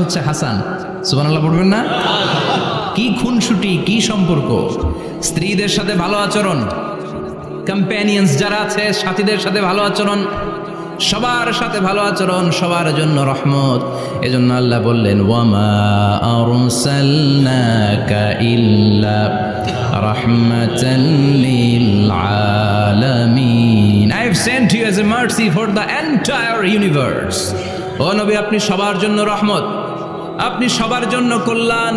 হচ্ছে হাসান। সুবহানাল্লাহ পড়বেন না? কি খুনসুটি, কি সম্পর্ক! স্ত্রীদের সাথে ভালো আচরণ, কম্প্যানিয়ন্স যারা আছে সাথীদের সাথে ভালো আচরণ, সবার সাথে ভালো আচরণ, সবার জন্য রহমত। এজন্য আল্লাহ বললেন ওয়ামা আরসালনাকা ইল্লা রাহমাতাল লিল আলামিন। I have sent you as a mercy for the entire universe. ও নবী, আপনি সবার জন্য রহমত, আপনি সবার জন্য কল্যাণ।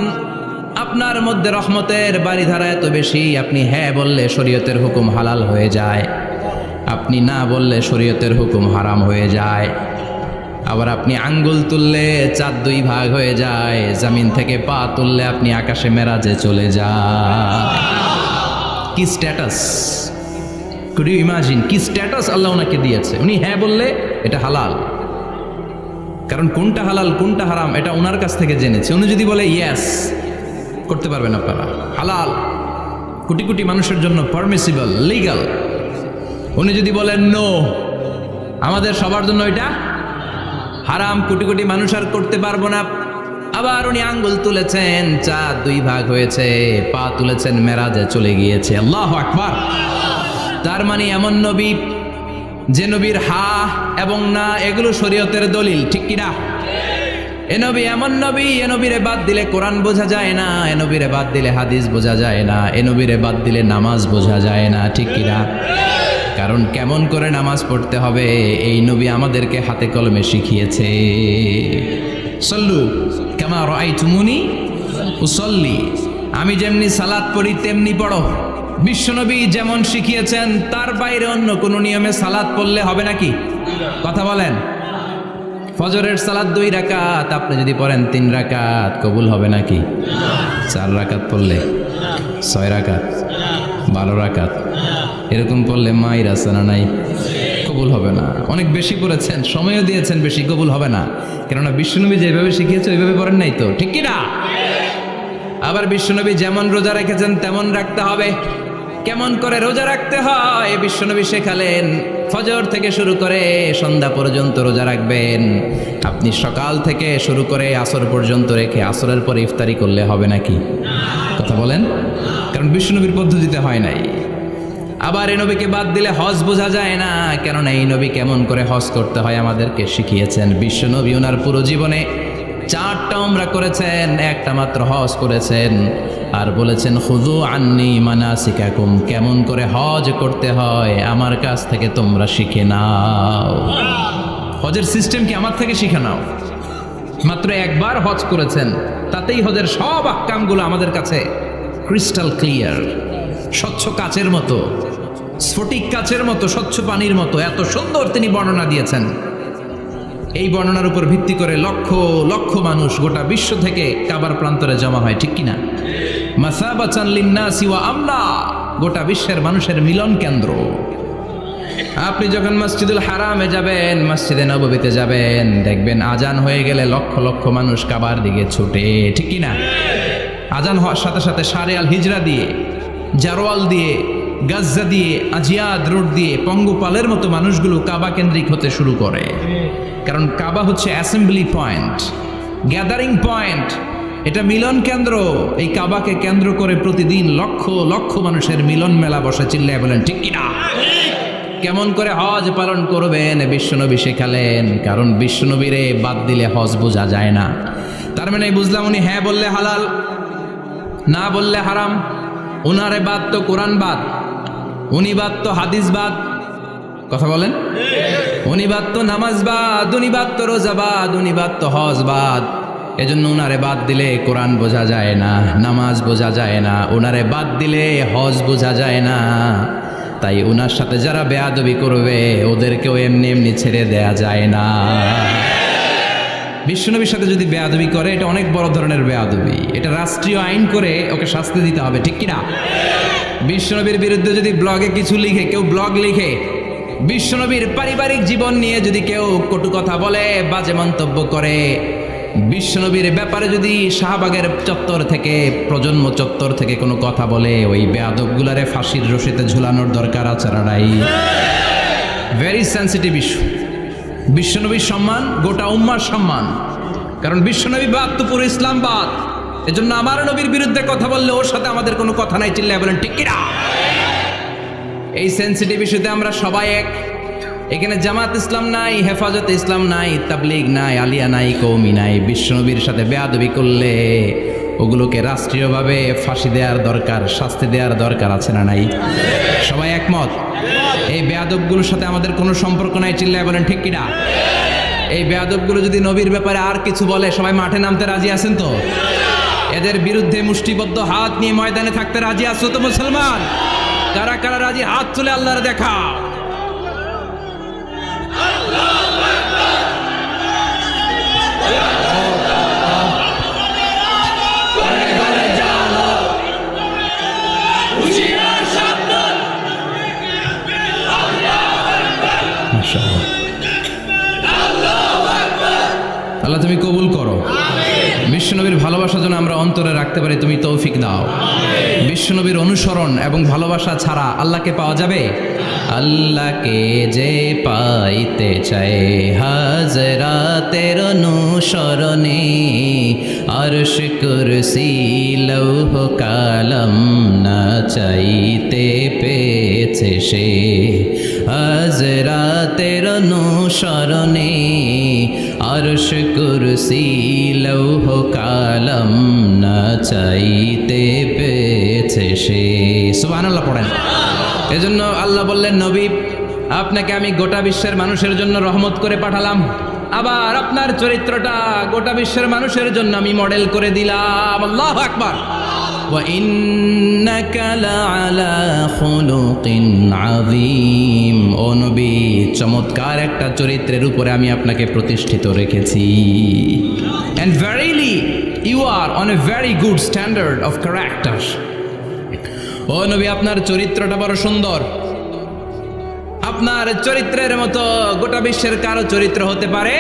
আপনার মধ্যে রহমতের বাড়িধারা এত বেশি, আপনি হ্যাঁ বললে শরীয়তের হুকুম হালাল হয়ে যায়, আপনি না বললে শরীয়তের হুকুম হারাম হয়ে যায়। আবার আপনি আঙ্গুল তুললে চাঁদ দুই ভাগ হয়ে যায়, জমিন থেকে পা তুললে আপনি আকাশে মেরাজে চলে যান। কি স্ট্যাটাস! কুড ইউ ইমাজিন কি স্ট্যাটাস আল্লাহ ওনাকে দিয়েছে! উনি হ্যাঁ বললে এটা হালাল, কারণ কোনটা হালাল কোনটা হারাম এটা ওনার কাছ থেকে জেনেছে। উনি যদি বলে ইয়েস, করতে পারবেন আপনারা, হালাল, কোটি কোটি মানুষের জন্য পারমিসিবল, লিগাল। উনি যদি বলেন নো, আমাদের সবার জন্য এটা হারাম, কোটি কোটি মানুষ আর করতে পারবো না। আবার উনি আঙ্গুল তুলেছেন, চাঁদ দুই ভাগ হয়েছে, পা তুলেছেন, মেরাজে চলে গিয়েছে। আল্লাহু আকবার! তার মানে এমন নবী যে নবীর হা এবং না এগুলো শরীয়তের দলিল, ঠিক কিনা? এ নবী এমন নবী, এ নবীরে বাদ দিলে কোরআন বোঝা যায় না, এ নবীরে বাদ দিলে হাদিস বোঝা যায় না, এ নবীরে বাদ দিলে নামাজ বোঝা যায় না, ঠিক কিনা? কারণ কেমন করে নামাজ পড়তে হবে এই নবী আমাদেরকে হাতে কলমে শিখিয়েছে। সল্লু কামা রাআইতুমুনি উসাল্লি, আমি যেমনি সালাত পড়ি তেমনি পড়ো। বিশ্বনবী যেমন শিখিয়েছেন তার বাইরে অন্য কোনো নিয়মে সালাত পড়লে হবে নাকি? কথা বলেন। ফজরের সালাত 2 রাকাত, আপনি যদি পড়েন 3 রাকাত, কবুল হবে নাকি? 4 রাকাত পড়লে, 6 রাকাত, 12 রাকাত এরকম পড়লে মায়ের আছে না নাই? কবুল হবে না। অনেক বেশি পড়েছেন, সময়ও দিয়েছেন বেশি, কবুল হবে না। কেননা বিশ্বনবী যেভাবে শিখিয়েছে ওইভাবে পড়েন নাই তো, ঠিক কি না? আবার বিশ্বনবী যেমন রোজা রেখেছেন তেমন রাখতে হবে। কেমন করে রোজা রাখতে হয় বিশ্বনবী শেখালেন। ফজর থেকে শুরু করে সন্ধ্যা পর্যন্ত রোজা রাখবেন। আপনি সকাল থেকে শুরু করে আসর পর্যন্ত রেখে আসরের পরে ইফতারি করলে হবে নাকি? কথা বলেন। কারণ বিশ্বনবীর পদ্ধতিতে হয় নাই। আবার এই নবীকে বাদ দিলে হজ বোঝা যায় না, কেননা এই নবী কেমন করে হজ করতে হয় আমাদেরকে শিখিয়েছেন। বিশ্বনবী ওনার পুরো জীবনে 4টা উমরা করেছেন, একটা মাত্র হজ করেছেন। আর বলেছেন খুযু আন্নী মানাসিকাকুম, কেমন করে হজ করতে হয় আমার কাছ থেকে তোমরা শিখে নাও। হজের সিস্টেম কি আমার থেকে শিখে নাও। মাত্র একবার হজ করেছেন, তাতেই হজের সব আহকামগুলো আমাদের কাছে ক্রিস্টাল ক্লিয়ার, স্বচ্ছ কাচের মতো, স্ফটিক কাচের মতো, স্বচ্ছ পানির মতো এত সুন্দর তিনি বর্ণনা দিয়েছেন। এই বর্ণনার উপর ভিত্তি করে লক্ষ লক্ষ মানুষ গোটা বিশ্ব থেকে কাবার প্রান্তরে জমা হয়, ঠিক কিনা? মাসাবাতান লিন্নাসি ওয়া আমনা, গোটা বিশ্বের মানুষের মিলন কেন্দ্র। আপনি যখন মসজিদুল হারামে যাবেন, মসজিদে নববীতে যাবেন, দেখবেন আজান হয়ে গেলে লক্ষ লক্ষ মানুষ কাবার দিকে ছুটে, ঠিক কিনা? আজান হওয়ার সাথে সাথে শারে আল হিজরা দিয়ে, জারওয়াল দিয়ে, গাজ্জা দিয়ে, আজিয়াদ রোড দিয়ে পঙ্গপালের মতো মানুষগুলো কাবা কেন্দ্রিক হতে শুরু করে। কারণ কাবা হচ্ছে অ্যাসেম্বলি পয়েন্ট, গ্যাদারিং পয়েন্ট, এটা মিলন কেন্দ্র। এই কাবাকে কেন্দ্র করে প্রতিদিন লক্ষ লক্ষ মানুষের মিলন মেলা বসে। চিল্লায় বলেন ঠিক কিনা? কেমন করে হজ পালন করবেন বিশ্বনবী শেখালেন। কারণ বিশ্বনবীরে বাদ দিলে হজ বোঝা যায় না। তার মানে বুঝলাম উনি হ্যাঁ বললে হালাল, না বললে হারাম। উনারে বাদ তো কোরআন বাদ, উনি বাদ তো হাদিস বাদ। কথা বলেন। উনি বাদ তো নামাজ বাদ, উনি বাদ তো রোজা বাদ, উনি বাদ তো হজ বাদ। এজন্য উনারে বাদ দিলে কোরআন বোঝা যায় না, নামাজ বোঝা যায় না, উনারে বাদ দিলে হজ বোঝা যায় না। তাই উনার সাথে যারা বেয়াদবি করবে ওদেরকেও এমনি এমনি ছেড়ে দেয়া যায় না। বিশ্বনবীর সাথে যদি বেয়াদবি করে এটা অনেক বড় ধরনের বেয়াদবি, এটা রাষ্ট্রীয় আইন করে ওকে শাস্তি দিতে হবে, ঠিক কিনা? বিশ্বনবীর বিরুদ্ধে যদি ব্লগে কিছু লিখে, কেউ ব্লগ লিখে, বিশ্বনবীর পারিবারিক জীবন নিয়ে যদি কেউ কটু কথা বলে, বাজে মন্তব্য করে, বিশ্বনবীর ব্যাপারে যদি শাহবাগের চত্বর থেকে, প্রজন্ম চত্বর থেকে কোনো কথা বলে, ওই বেয়াদবগুলারে ফাঁসির রশিতে ঝুলানোর দরকার আছে না নাই? Very sensitive issue. বিশ্বনবীর সম্মান গোটা উম্মার সম্মান। কারণ বিশ্বনবী বাদ তো পুরো ইসলাম বাদ। এজন্য আমার নবীর বিরুদ্ধে কথা বললে ওর সাথে আমাদের কোনো কথা নাই, চিল্লায় বলেন ঠিক কিনা? এই সেন্সিটিভ ইস্যুতে আমরা সবাই এক। এখানে জামাত ইসলাম নাই, হেফাজত ইসলাম নাই, তাবলিগ নাই, আলিয়া নাই, কওমি নাই। বিশ্বনবীর সাথে বেয়াদবি করলে ওগুলোকে রাষ্ট্রীয়ভাবে ফাঁসি দেওয়ার দরকার, শাস্তি দেওয়ার দরকার আছে না নাই? সবাই একমত? এই বেয়াদবগুলোর সাথে আমাদের কোনো সম্পর্ক নাই, চিল্লায় বলেন ঠিক কিনা? এই বেয়াদবগুলো যদি নবীর ব্যাপারে আর কিছু বলে সবাই মাঠে নামতে রাজি আছেন তো? এদের বিরুদ্ধে মুষ্টিবদ্ধ হাত নিয়ে ময়দানে থাকতে রাজি আছো তো মুসলমান? কারা কারা রাজি হাত তুলে আল্লাহর দেখা? আল্লাহ তুমি কবুল করো। বিশ্বনবীর ভালোবাসা যেন আমরা অন্তরে রাখতে পারি, তুমি তৌফিক দাও। বিশ্বনবীর অনুসরণ এবং ভালোবাসা ছাড়া আল্লাহকে পাওয়া যাবে? আল্লাহকে যে পাইতে চায় হাজরাতের অনুসরণে, আরশ কুরসি লৌহ কালাম না চাইতে পেয়েছে সে। হাজরাতের অনুসরণে আরশ কুরসি লৌহ কালাম না চাইতে পেয়েছে সে। সুবহানাল্লাহ পড়েন। এজন্য আল্লাহ বললেন, নবী আপনাকে আমি গোটা বিশ্বের মানুষের জন্য রহমত করে পাঠালাম, আবার আপনার চরিত্রটা গোটা বিশ্বের মানুষের জন্য আমি মডেল করে দিলাম। আল্লাহু আকবার। ওয়া ইন্নাকা লাআলা খুলুকিন আযীম। ও নবী, চমৎকার একটা চরিত্রের উপরে আমি আপনাকে প্রতিষ্ঠিত রেখেছি। And verily you are on a very good standard of character. ও নবী, আপনার চরিত্রটা বড় সুন্দর। আপনার চরিত্রের মতো গোটা বিশ্বের কারো চরিত্র হতে পারে?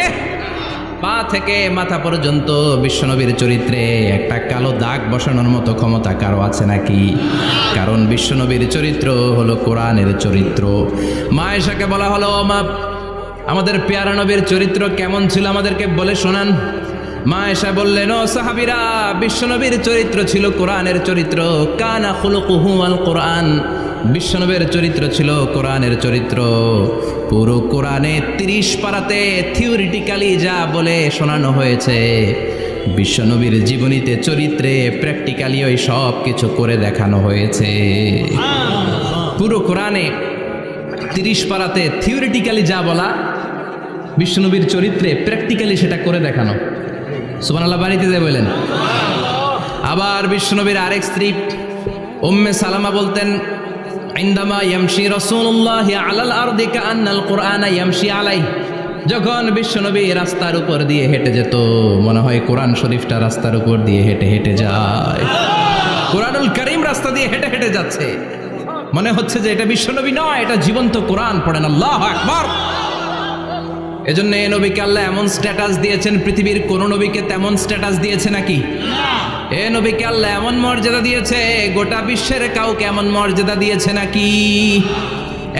পা থেকে মাথা পর্যন্ত বিশ্বনবীর চরিত্রে একটা কালো দাগ বসানোর মতো ক্ষমতা কারো আছে নাকি? কারণ বিশ্বনবীর চরিত্র হলো কোরআনের চরিত্র। মা আয়েশাকে বলা হলো, মা আমাদের পেয়ারা নবীর চরিত্র কেমন ছিল আমাদেরকে বলে শোনান। মা আয়েশা বললেন, ও সাহাবীরা, বিশ্বনবীর চরিত্র ছিল কোরআনের চরিত্র। কানা খুলুকুহু আল কোরআন। বিশ্বনবীর চরিত্র ছিল কোরআনের চরিত্র। পুরো কোরআনে 30 পারাতে থিওরিটিক্যালি যা বলে শোনানো হয়েছে, বিশ্বনবীর জীবনীতে চরিত্রে প্র্যাকটিক্যালি ওই সব কিছু করে দেখানো হয়েছে। পুরো কোরআনে 30 পারাতে থিওরিটিক্যালি যা বলা, বিশ্বনবীর চরিত্রে প্র্যাকটিক্যালি সেটা করে দেখানো। সুবহানাল্লাহ বাড়িতে যে বলেন। আবার বিশ্বনবীর আরেক স্ত্রী উম্মে সালামা বলতেন, ইনদামা ইয়ামশি রাসূলুল্লাহি আলাল আরদি কাআন্নাল কুরআনা ইয়ামশি আলাইহি। যখন বিশ্বনবী রাস্তার উপর দিয়ে হেঁটে যেত, মনে হয় কোরআন শরীফটা রাস্তার উপর দিয়ে হেঁটে হেঁটে যায়। কোরআনুল কারীম রাস্তা দিয়ে হেঁটে হেঁটে যাচ্ছে, মনে হচ্ছে যে এটা বিশ্বনবী নয়, এটা জীবন্ত কোরআন। পড়েন আল্লাহু আকবার। এজন্য এই নবীকে আল্লাহ এমন স্ট্যাটাস দিয়েছেন, পৃথিবীর কোন নবীকে তেমন স্ট্যাটাস দিয়েছে নাকি? এ নবীকে আল্লাহ এমন মর্যাদা দিয়েছে, গোটা বিশ্বের কাউকে এমন মর্যাদা দিয়েছে নাকি?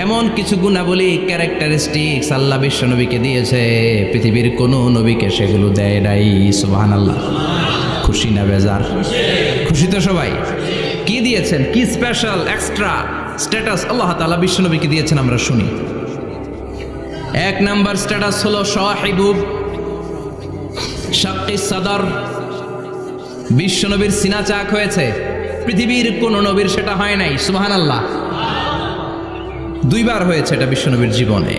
এমন কিছু গুণাবলী, ক্যারেক্টারিস্টিক্স আল্লাহ বিশ্ব নবীকে দিয়েছে, পৃথিবীর কোন নবীকে সেগুলো দেয় নাই। সুবহানাল্লাহ। খুশি না বেজার? খুশি তো সবাই? কি দিয়েছেন, কি স্পেশাল এক্সট্রা স্ট্যাটাস আল্লাহ তাআলা বিশ্ব নবীকে দিয়েছেন আমরা শুনি। এক নাম্বার স্ট্যাটাস হলো সাহিবু শাক্কিস সাদর। বিশ্বনবীর সিনা চাক হয়েছে, পৃথিবীর কোন নবীর সেটা হয় নাই। সুবহানাল্লাহ। 2 বার হয়েছে এটা বিশ্বনবীর জীবনে।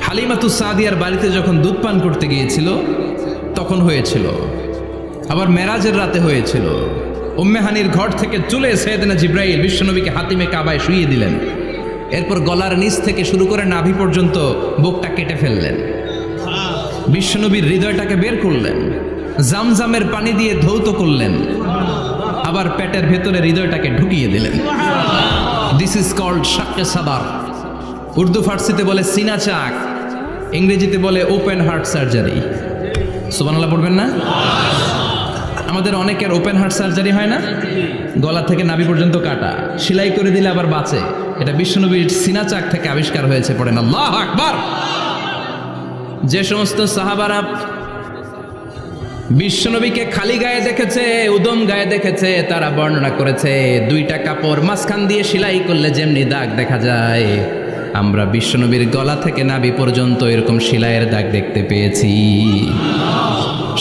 হালিমাতুস সাদিয়ার বাড়িতে যখন দুধ পান করতে গিয়েছিল তখন হয়েছিল, আবার মেরাজের রাতে হয়েছিল। উম্মে হানির ঘর থেকে চলে সাইয়েদনা জিবরাইল বিশ্বনবীকে হাতিমে কাবায় শুইয়ে দিলেন। এরপর গলার নিচ থেকে শুরু করে নাভি পর্যন্ত বুকটা কেটে ফেললেন, বিশ্বনবীর হৃদয়টাকে বের করলেন, জামজামের পানি দিয়ে ধৌত করলেন, আবার পেটের ভেতরে হৃদয়টাকে ঢুকিয়ে দিলেন। দিস ইজ কল্ড শাক্কে সাদার। উর্দু ফার্সিতে বলে সিনা চাক, ইংরেজিতে বলে ওপেন হার্ট সার্জারি। সুবহানাল্লাহ পড়বেন না? আমাদের অনেকের ওপেন হার্ট সার্জারি হয় না, গলা থেকে নাভি পর্যন্ত কাটা, সেলাই করে দিলে আবার বাঁচে। এটা বিশ্বনবীর সিনা চাক থেকে আবিষ্কার হয়েছে। পড়েন আল্লাহু আকবার। যে সমস্ত সাহাবারা বিশ্বনবীকে খালি গায়ে দেখেছে, উদম গায়ে দেখেছে, তারা বর্ণনা করেছে 2টা কাপড় মাঝখান দিয়ে সেলাই করলে যেমনি দাগ দেখা যায়, আমরা বিশ্বনবীর গলা থেকে নাভি পর্যন্ত এরকম সেলাইয়ের দাগ দেখতে পেয়েছি।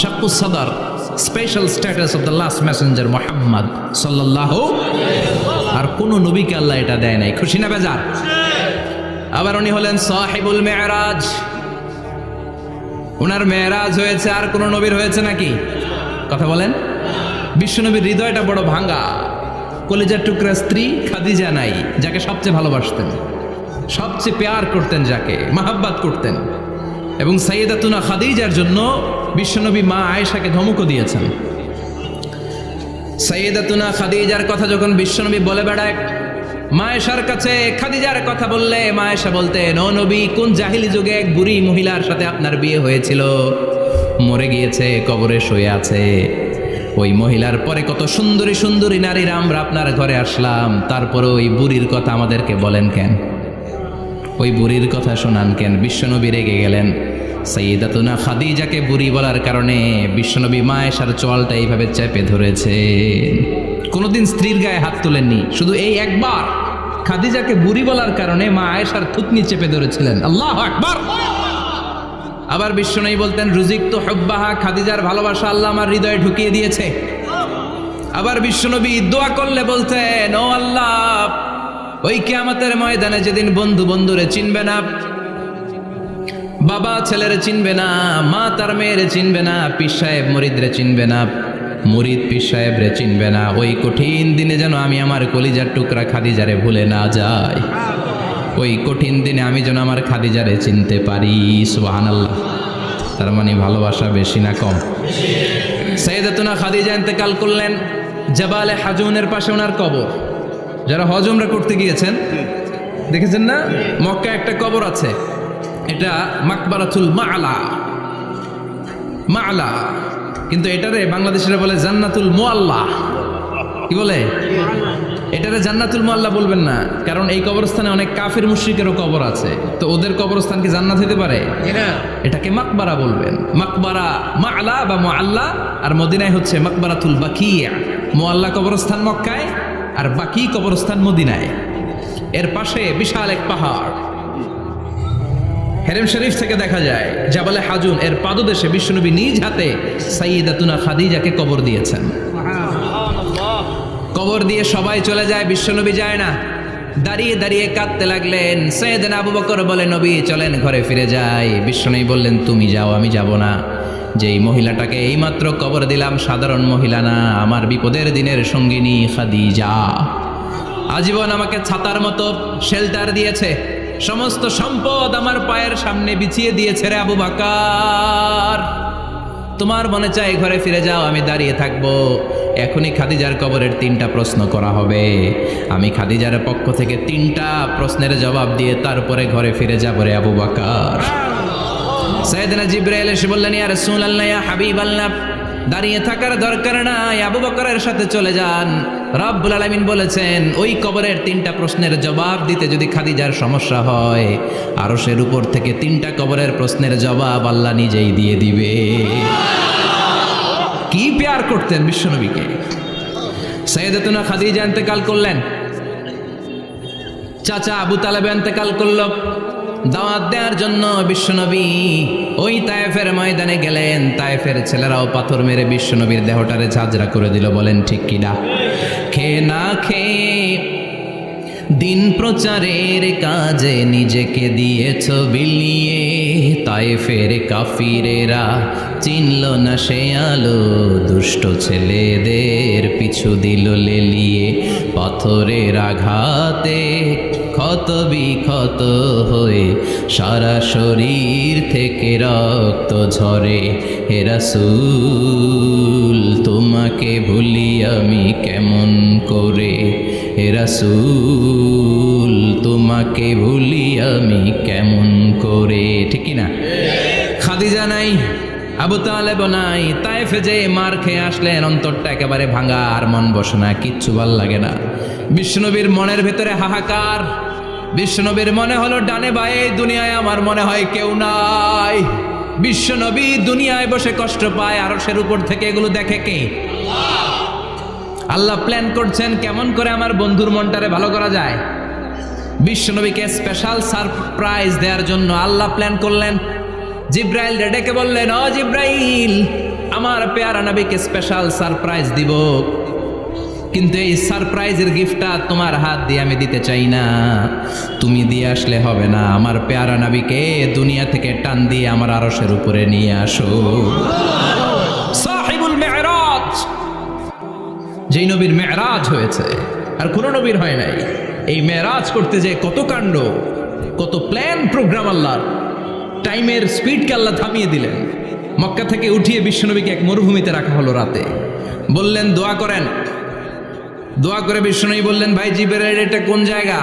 শাক্কুস সাদর, special status of the last Messenger Muhammad সাল্লাল্লাহু। আর কোন নবীকে আল্লাহ এটা দেয় নাই। খুশি না বেজার? আবার উনি হলেন সাহিবুল মেরাজ, ওনার মেরাজ হয়েছে, আর কোন নবীর হয়েছে নাকি? কথা বলেন। বিশ্বনবীর হৃদয়টা বড় ভাঙা, কলিজার টুকরা স্ত্রী খাদিজা নাই, যাকে সবচেয়ে ভালোবাসতেন, সবচেয়ে প্যার করতেন, যাকে মাহাব্বাত করতেন। এবং সাইয়েদাতুনা খাদিজার জন্য বিশ্বনবী মা আয়েশাকে ধমকও দিয়েছেন। সাইয়েদাতুনা খাদিজার কথা যখন বিশ্বনবী বলে বেড়ায় মা আয়েশার কাছে, খাদিজার কথা বললে মা আয়েশা বলতেন, ও নবী, কোন জাহিলি যুগে এক বুড়ি মহিলার সাথে আপনার বিয়ে হয়েছিল, মরে গিয়েছে, কবরে শুয়ে আছে। ওই মহিলার পরে কত সুন্দরী সুন্দরী নারীরা আমরা আপনার ঘরে আসলাম, তারপরে ওই বুড়ির কথা আমাদেরকে বলেন কেন? ওই বুড়ির কথা শোনান কেন? বিশ্বনবী রেগে গেলেন। সাইয়েদাতুনা খাদিজাকে বুড়ি বলার কারণে বিশ্বনবী মা আয়েশার চোয়ালটা এইভাবে চেপে ধরেছে। কোনোদিন স্ত্রীর গায়ে হাত তোলেননি, শুধু এই একবার খাদিজাকে বুড়ি বলার কারণে মা আয়েশার থুতনি চেপে ধরেছিলেন। আল্লাহু আকবার। আবার বিশ্বনবী বলতেন, রুজিকতু হুব্বাহা, খাদিজার ভালোবাসা আল্লাহ আমার হৃদয়ে ঢুকিয়ে দিয়েছে। আবার বিশ্বনবী দোয়া করলে বলতেন, ও আল্লাহ, ওই কিয়ামতের ময়দানে যেদিন বন্ধু বন্ধুরে চিনবে না, বাবা ছেলেরে চিনবে না, মা তার মেয়েরে চিনবে না, পীর সাহেব মুরিদরে চিনবে না, মুরিদ পীর সাহেবরে চিনবে না, ওই কঠিন দিনে যেন আমি আমার কলিজার টুকরা খাদিজারে ভুলে না যাই। ওই কঠিন দিনে আমি যেন আমার খাদিজারে চিনতে পারি। সুবহানাল্লাহ। তার মানে ভালোবাসা বেশি না কম? সাইয়েদাতুনা খাদিজা ইন্তেকাল করলেন, জাবালে হাজুনের পাশে ওনার কবর। যারা হজ উমরা করতে গিয়েছেন দেখেছেন না, মক্কায় একটা কবর আছে, এটা মাকবারাতুল মা'লা। মা'লা, কিন্তু এটারে বাংলাদেশিরা বলে জান্নাতুল মুআল্লা। কি বলে? এটারে জান্নাতুল মুআল্লা বলবেন না, কারণ এই কবরস্থানে অনেক কাফির মুশরিকেরও কবর আছে, তো ওদের কবরস্থান কি জান্নাত হতে পারে? এটাকে মাকবারা বলবেন। মাকবারা মা'লা বা মুআল্লা, আর মদিনায় হচ্ছে মাকবারাতুল বাকিয়া। মুআল্লা কবরস্থান মক্কায়, আর বাকি কবরস্থান মদিনায়। এর পাশে বিশাল এক পাহাড়, হেরেম শরীফ থেকে দেখা যায় জাবালে হাজুন, এর পাদদেশে বিশ্বনবী নিজ হাতে সাইয়েদাতুনা খাদিজাকে কবর দিয়েছেন। কবর দিয়ে সবাই চলে যায়, বিশ্বনবী যায় না। দাঁড়িয়ে দাঁড়িয়ে কাঁদতে লাগলেন। সাইয়েদনা আবু বকর বলে, নবী চলেন ঘরে ফিরে যাই। বিশ্বনবী বললেন, তুমি যাও, আমি যাব না। যেই মহিলাটাকে এইমাত্র কবর দিলাম সাধারণ মহিলা না, আমার বিপদের দিনের সঙ্গিনী খাদিজা। আজীবন আমাকে ছাতার মতো শেল্টার দিয়েছে, সমস্ত সম্পদ আমার পায়ের সামনে বিছিয়ে দিয়েছে রে আবু বকর। তোমার মনে চাই ঘরে ফিরে যাও, আমি দাঁড়িয়ে থাকবো। এখনই খাদিজার কবরের 3টা প্রশ্ন করা হবে। আমি খাদিজার পক্ষ থেকে 3টা প্রশ্নের জবাব দিয়ে তারপরে ঘরে ফিরে যাব রে আবু বকর। সাইয়েদনা জিবরাইল এসে বললেন, ইয়া রাসূলুল্লাহ, ইয়া হাবিবাল্লাহ, দাঁড়িয়ে থাকার দরকার নাই, আবু বকরের সাথে চলে যান। রব্বুল আলামিন বলেছেন, ওই কবরের 3টা প্রশ্নের জবাব দিতে যদি খাদিজার সমস্যা হয়, আরশের উপর থেকে 3টা কবরের প্রশ্নের জবাব আল্লাহ নিজেই দিয়ে দিবে। কি প্যার করতেন বিশ্বনবীকে। সাইয়েদাতুনা খাদিজা ইন্তেকাল করলেন, চাচা আবু তালেব ইন্তেকাল করল। দাওয়াত দেওয়ার জন্য বিশ্বনবী ওই তায়েফের ময়দানে গেলেন। তায়েফের ছেলেরাও পাথর মেরে বিশ্বনবীর দেহটারে ঝাঁঝরা করে দিল। বলেন ঠিক কিনা? খেয়ে না খেয়ে দিন প্রচারের কাজে নিজেকে দিয়েছ বিলিয়ে, তায়েফের কাফিরেরা চিনল না সে আলো, দুষ্ট ছেলেদের পিছু দিল লেলিয়ে। পাথরের আঘাতে ক্ষত বিক্ষত হয়ে সারা শরীর থেকে রক্ত ঝরে। হে রাসূল, তোমাকে ভুলি আমি কেমন করে? হে রাসূল, তোমাকে ভুলি আমি কেমন করে? ঠিক না? খাদিজা নাই, আবু তালেব নাই, তায়েফে যে মার খেয়ে আসলেন, অন্তরটা একেবারে ভাঙা, আর মন বসে না, কিচ্ছু ভাল লাগে না। বিশ্বনবীর মনের ভেতরে হাহাকার। বিশ্বনবীর মনে হলো, ডানে বায়ে দুনিয়ায় আমার মনে হয় কেউ নাই। বিশ্ব নবী দুনিয়ায় বসে কষ্ট পায়, আরশের উপর থেকে এগুলো দেখে কে? আল্লাহ প্ল্যান করছেন কেমন করে আমার বন্ধুর মনটারে ভালো করা যায়। বিশ্ব নবীকে স্পেশাল সারপ্রাইজ দেওয়ার জন্য আল্লাহ প্ল্যান করলেন। জিব্রাইল ডেকে বললেন, ও জিব্রাইল, আমার পেয়ারা নবীকে স্পেশাল সারপ্রাইজ দিব, কিন্তু এই সারপ্রাইজের গিফটটা তোমার হাত দিয়ে আমি দিতে চাই না, তুমি দিয়ে আসলে হবে না। আমার পেয়ারা নবীকে দুনিয়া থেকে টান দিয়ে আমার আরশের উপরে নিয়ে আসো। সাহিবুল মেরাজ, যেই নবীর মেরাজ হয়েছে আর কোন নবীর হয় নাই। এই মেরাজ করতে যে কত কাণ্ড, কত প্ল্যান প্রোগ্রাম আল্লাহর। টাইমের স্পিডকে আল্লাহ থামিয়ে দিলেন। মক্কা থেকে উঠিয়ে বিশ্বনবীকে এক মরুভূমিতে রাখা হলো রাতে। বললেন দোয়া করেন। দোয়া করে বিশ্বনবী বললেন, ভাই জিব্রাইল, এটা কোন জায়গা,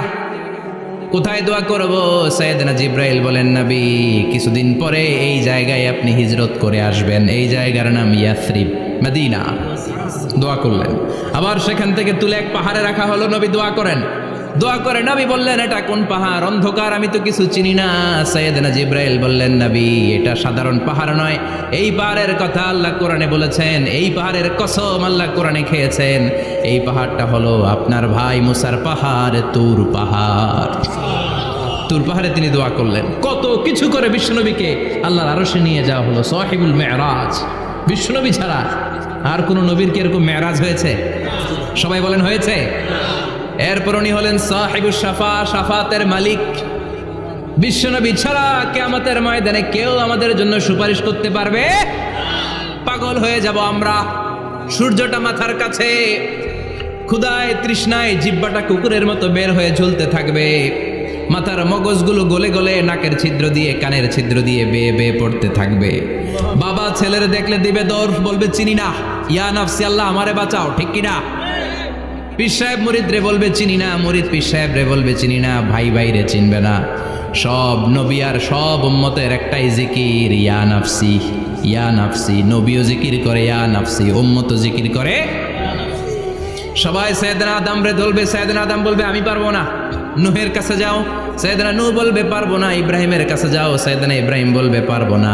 কোথায় দোয়া করব? সাইয়েদনা জিব্রাইল বলেন, নবী, কিছুদিন পরে এই জায়গায় আপনি হিজরত করে আসবেন, এই জায়গার নাম ইয়াসরিব, মদিনা। দোয়া করলেন। আবার সেখান থেকে তুলে এক পাহাড়ে রাখা হলো। নবী দোয়া করেন। দোয়া করে নবী বললেন, এটা কোন পাহাড়? অন্ধকার, আমি তো কিছু চিনি না। সাইয়েদনা জিব্রাইল বললেন, নবী, এটা সাধারণ পাহাড় নয়, এই পাহাড়ের কথা আল্লাহ কোরআনে বলেছেন, এই পাহাড়ের কসম আল্লাহ কোরআনে খেয়েছেন। এই পাহাড়টা হলো আপনার ভাই মুসার পাহাড়, তুর পাহাড়। তুর পাহাড়ে তিনি দোয়া করলেন। কত কিছু করে বিশ্বনবীকে আল্লাহর আরশে নিয়ে যাওয়া হলো। সাহিবুল মেরাজ। বিশ্বনবী ছাড়া আর কোন নবীর কি এরকম মেরাজ হয়েছে? সবাই বলেন হয়েছে। এরপর উনি হলেন সাহিবুস শাফা, শাফাতের মালিক। বিশ্বনবী ছাড়া কিয়ামতের ময়দানে কেউ আমাদের জন্য সুপারিশ করতে পারবে? পাগল হয়ে যাব আমরা। সূর্যটা মাথার কাছে, ক্ষুধায় তৃষ্ণায় জিহ্বাটা কুকুরের মতো বের হয়ে ঝুলতে থাকবে। মাথার মগজগুলো গলে গলে নাকের ছিদ্র দিয়ে, কানের ছিদ্র দিয়ে বেয়ে বেয়ে পড়তে থাকবে। বাবা ছেলের দেখলে দিবে দৌড়, বলবে চিনি না, ইয়া নাফসি, আল্লাহ আমারে বাঁচাও, ঠিক কিনা? পীর সাহেব মুরিদ রে বলবে চিনি না, মুরিদ পীর সাহেব রে বলবে চিনি না, ভাই ভাইরে চিনবে না। সব নবী আর সব উম্মতের একটাই জিকির, ইয়া নাফসি, ইয়া নাফসি। নবীও জিকির করে ইয়া নাফসি, উম্মতও জিকির করে। সবাই সাইয়েদনা আদম রে বলবে, সাইয়েদনা আদম বলবে আমি পারবো না। নূহের কাছে যাও, সাইয়েদনা নূহ বলবে পারবো না। ইব্রাহিমের কাছে যাও, সাইয়েদনা ইব্রাহিম বলবে পারবো না।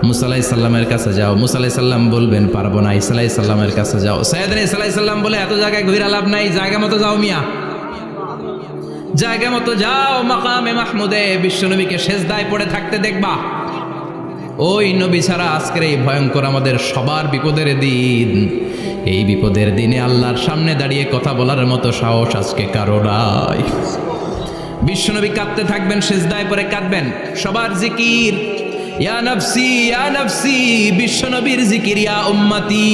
মুসা আলাইহিস সালামের কাছে যাও, মুসা আলাইহিস সালাম বলবেন পারবো না। ঈসা আলাইহিস সালামের কাছে যাও, সাইয়েদনা ঈসা আলাইহিস সালাম বলে এত জায়গায় ঘুরে লাভ নাই, জায়গা মতো যাও মিয়া, জায়গা মতো যাও। মাকামে মাহমুদে বিশ্বনবীকে সেজদায় পড়ে থাকতে দেখবা। ওই নবী ছাড়া আজকের এই ভয়ঙ্কর আমাদের সবার বিপদের দিন। এই বিপদের দিনে আল্লাহর সামনে দাঁড়িয়ে কথা বলার মতো সাহস আজকে কারো নাই। বিশ্বনবী কাঁদতে থাকবেন, সেজদায় পড়ে কাঁদবেন। সবার জিকির ইয়া নাফসি, ইয়া নাফসি। বিশ্বনবীর জিকির ইয়া উম্মতি।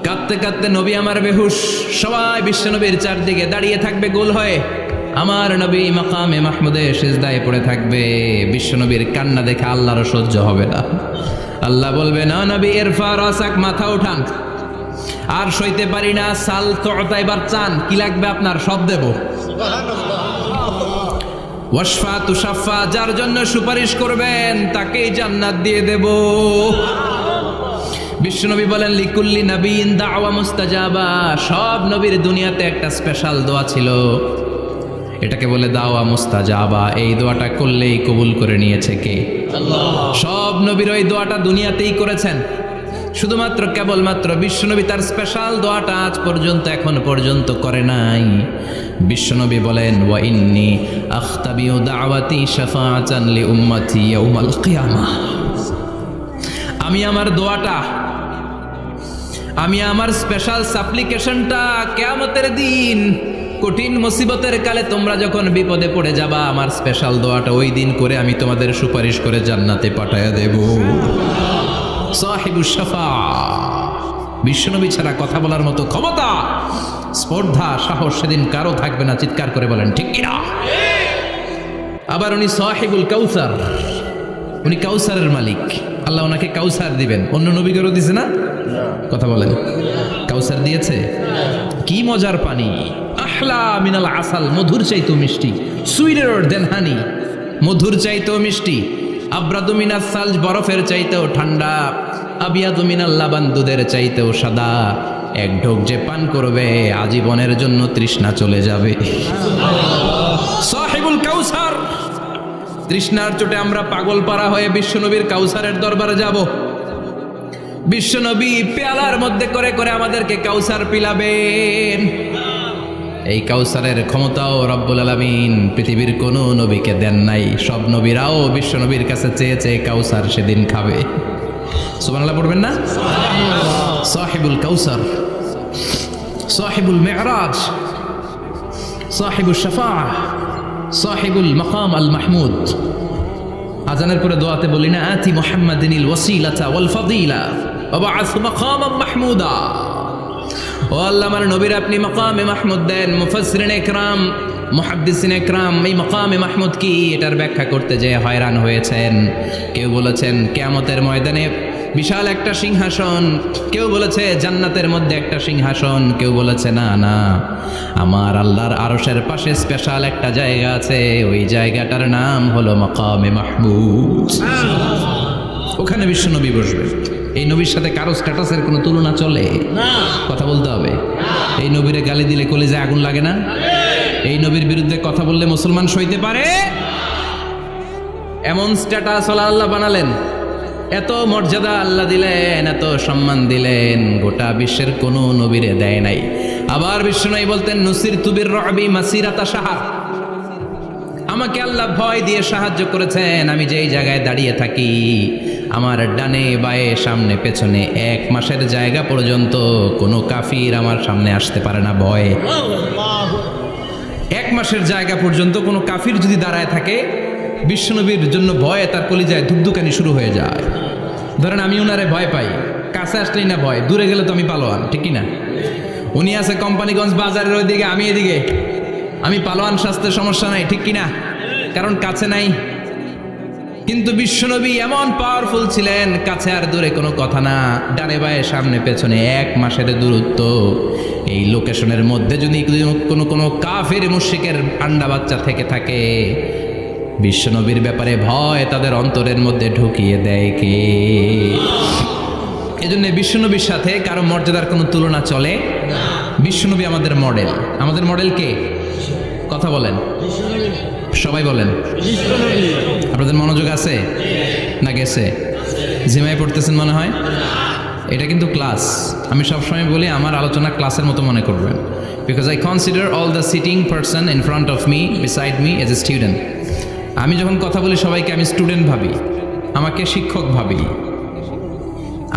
কাঁদতে কাঁদতে নবী আমার বেহুশ। সবাই বিশ্বনবীর চারদিকে দাঁড়িয়ে থাকবে গোল হয়ে। আমার নবী মাকামে মাহমুদে সেজদায় পড়ে থাকবে। বিশ্বনবীর কান্না দেখে আল্লাহর সহ্য হবে না। আল্লাহ বলবে, না নবী, ইরফা রাসাক, মাথা উঠান, আর সইতে পারি না। সাল তোতা, এবার চান, কি লাগবে আপনার, সব দেব। ওয়াশফা তুশাফা, যার জন্য সুপারিশ করবেন তাকেই জান্নাত দিয়ে দেব। বিশ্বনবী বলেন, লিকুল্লি নবীন দাওয়া মুস্তাজাবা। সব নবীর দুনিয়াতে একটা স্পেশাল দোয়া ছিল, এটাকে বলে দাওয়া মুস্তাজাবা। এই দোয়াটা করলেই কবুল করে নিয়েছে কে? আল্লাহ। সব নবীর ওই দোয়াটা দুনিয়াতেই করেছেন। শুধুমাত্র কেবলমাত্র বিশ্বনবী তার স্পেশাল দোয়াটা আজ পর্যন্ত, এখন পর্যন্ত করে নাই। বিশ্বনবী বলেন, ওয়া ইন্নী আখতাবিউ দাওয়াতি শাফাআতান লি উম্মতি ইয়াউমাল কিয়ামাহ। আমি আমার দোয়াটা, আমি আমার স্পেশাল সাপ্লিকেশনটা কিয়ামতের দিন, কঠিন মুসিবতের কালে তোমরা যখন বিপদে পড়ে যাবা, আমার স্পেশাল দোয়াটা ওই দিন করে আমি তোমাদের সুপারিশ করে জান্নাতে পাঠায়া দেব। সাহিবুস শাফা। বিশ্বনবী ছাড়া কথা বলার মতো ক্ষমতা, স্পর্ধা, সাহস সেদিন কারো থাকবে না। চিৎকার করে বলেন ঠিক কিনা? আবার উনি সাহিবুল কাউসার, উনি কাউসারের মালিক। আল্লাহ ওনাকে কাউসার দিবেন। অন্য নবীদেরও দিছে না? কথা বলেন, কাউসার দিয়েছে। কি মজার পানি, আহলা মিনাল আসাল, মধুর চাইতেও মিষ্টি। সুইটের দেন হানি, মধুর চাইতেও মিষ্টি। আব্রাদু মিনাস সালজ, বরফের চাইতেও ঠান্ডা। আবিয়াদু মিনাল লাবান, দুধের চাইতেও সাদা। এক ঢোক যে পান করবে আজীবনের জন্য তৃষ্ণা চলে যাবে। সাহিবুল কাউসার, তৃষ্ণার চোটে আমরা পাগল পারা হয়ে বিশ্বনবীর কাউসারের দরবারে যাব। বিশ্বনবী পেয়ালার মধ্যে করে করে আমাদেরকে কাউসার পিলাবেন। এই কাউসারের ক্ষমতাও রব্বুল আলামিন পৃথিবীর কোন নবীকে দেন নাই। সব নবীরাও বিশ্বনবীর কাছে চেয়ে চেয়ে কাউসার সেদিন খাবে। সুবহানাল্লাহ পড়বেন না? সাহিবুল কাউসার, সাহিবুল মেরাজ, সাহিবুল শাফাআহ, সাহিবুল মাকাম আল মাহমুদ। আজানের পরে দোয়াতে বলি না, আতি মুহাম্মাদিনিল ওয়াসিলাতা ওয়াল ফাদিলা ওয়া বা'আথ মাকামান মাহমুদা। ও আল্লাহ, আমার নবীর আপনি মাকামে মাহমুদ দেন। মুফাসসিরিন ইকরাম, মুহাদ্দিসিন ইকরাম এই মাকামে মাহমুদ কি এটার ব্যাখ্যা করতে যেয়ে হয়রান হয়েছেন। কেউ বলেছেন কিয়ামতের ময়দানে বিশাল একটা সিংহাসন, কেউ বলেছে জান্নাতের মধ্যে একটা সিংহাসন, কেউ বলেছে না না, আমার আল্লাহর আরশের পাশে স্পেশাল একটা জায়গা আছে, ওই জায়গাটার নাম হলো মাকামে মাহমুদ। ওখানে বিশ্বনবী বসবে। এই নবীর সাথে কারো স্ট্যাটাসের কোনো তুলনা চলে? কথা বলতে হবে। এই নবীরে গালি দিলে কলিজায় আগুন লাগে না? এই নবীর বিরুদ্ধে কথা বললে মুসলমান সইতে পারে? এমন স্ট্যাটাস আল্লাহ বানালেন, এত মর্যাদা আল্লাহ দিলেন, এত সম্মান দিলেন, গোটা বিশ্বের কোন নবীরে দেয় নাই। আবার বিশ্বনবী বলতেন, নুসিরতু বির-রু'বি মাসিরাতা শাহর, আমাকে আল্লাহ ভয় দিয়ে সাহায্য করেছেন। আমি যেই জায়গায় দাঁড়িয়ে থাকি, আমার ডানে বায়ে সামনে পেছনে 1 মাসের জায়গা পর্যন্ত কোনো কাফির আমার সামনে আসতে পারে না ভয়ে। 1 মাসের জায়গা পর্যন্ত কোনো কাফির যদি দাঁড়ায় থাকে, বিশ্বনবীর জন্য ভয়ে তার কলিজায় ধুকধুকানি শুরু হয়ে যায়। ধরেন আমি উনারে ভয় পাই, কাছে আসলেই না ভয়, দূরে গেলে তো আমি পালোয়ান, ঠিক না? উনি আছে কোম্পানিগঞ্জ বাজারের ওইদিকে, আমি এদিকে, আমি পালোয়ান, স্বাস্থ্যের সমস্যা নাই, ঠিক কিনা? কারণ কাছে নাই। কিন্তু বিশ্বনবী এমন পাওয়ারফুল ছিলেন, কাছে আর দূরে কোনো কথা না, ডানে বায়ে সামনে পেছনে 1 মাসের দূরত্ব। এই লোকেশনের মধ্যে যদি কোনো কাফির মুশরিকের আন্ডা বাচ্চা থেকে থাকে, বিশ্বনবীর ব্যাপারে ভয় তাদের অন্তরের মধ্যে ঢুকিয়ে দেয় কে? এজন্য বিশ্বনবীর সাথে কারো মর্যাদার কোনো তুলনা চলে? বিশ্বনবী আমাদের মডেল। আমাদের মডেল কে? কথা বলেন, সবাই বলেন। আপনাদের মনোযোগ আছে না গেছে? জিমায় পড়তেছেন মনে হয়। এটা কিন্তু ক্লাস। আমি সবসময় বলি আমার আলোচনা ক্লাসের মতো মনে করবেন, because I consider all the sitting person in front of me, beside me as a student. আমি যখন কথা বলি সবাইকে আমি স্টুডেন্ট ভাবি, আমাকে শিক্ষক ভাবি।